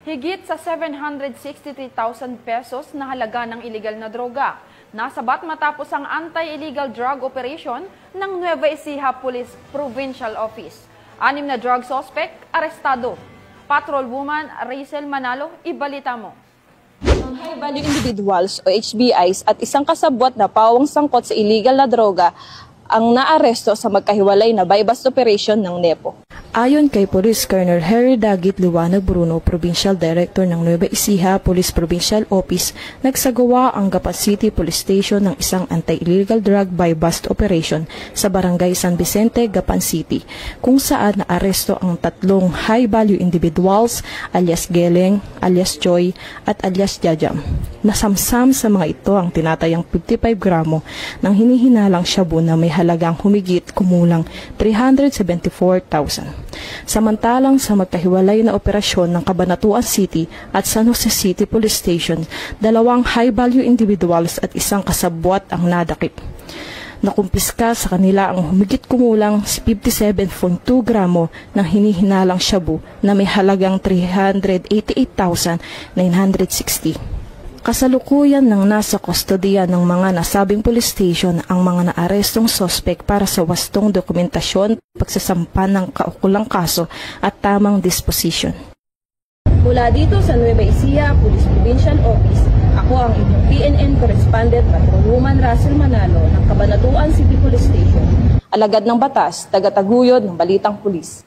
Higit sa 763,000 pesos na halaga ng iligal na droga. Nasabat matapos ang anti-illegal drug operation ng Nueva Ecija Police Provincial Office. 6 na drug suspect arestado. Patrolwoman Rachel Manalo, ibalita mo. Ang high-value individuals o HBIs at isang kasabwat na pawang sangkot sa illegal na droga ang naaresto sa magkahiwalay na buy-bust operation ng NEPO. Ayon kay Police Colonel Harry Dagit Liwanag Bruno, Provincial Director ng Nueva Ecija Police Provincial Office, nagsagawa ang Gapan City Police Station ng isang anti-illegal drug buy-bust operation sa Barangay San Vicente, Gapan City, kung saan naaresto ang 3 high-value individuals alias Geleng, alias Joy at alias Jajam. Nasamsam sa mga ito ang tinatayang 55 gramo ng hinihinalang shabu na may halagang humigit kumulang 374,000. Samantalang sa magkahiwalay na operasyon ng Cabanatuan City at San Jose City Police Station, 2 high-value individuals at isang kasabwat ang nadakip. Nakumpiska sa kanila ang humigit kumulang 57.2 gramo ng hinihinalang shabu na may halagang 388,960. Kasalukuyan ng nasa kustodiya ng mga nasabing police station ang mga naarestong sospek para sa wastong dokumentasyon, pagsasampa ng kaukulang kaso at tamang disposition. Mula dito sa Nueva Ecija Police Provincial Office, ako ang inyong PNN Correspondent Patrolwoman Rachel Manalo ng Cabanatuan City Police Station. Alagad ng batas, tagataguyod ng balitang pulis.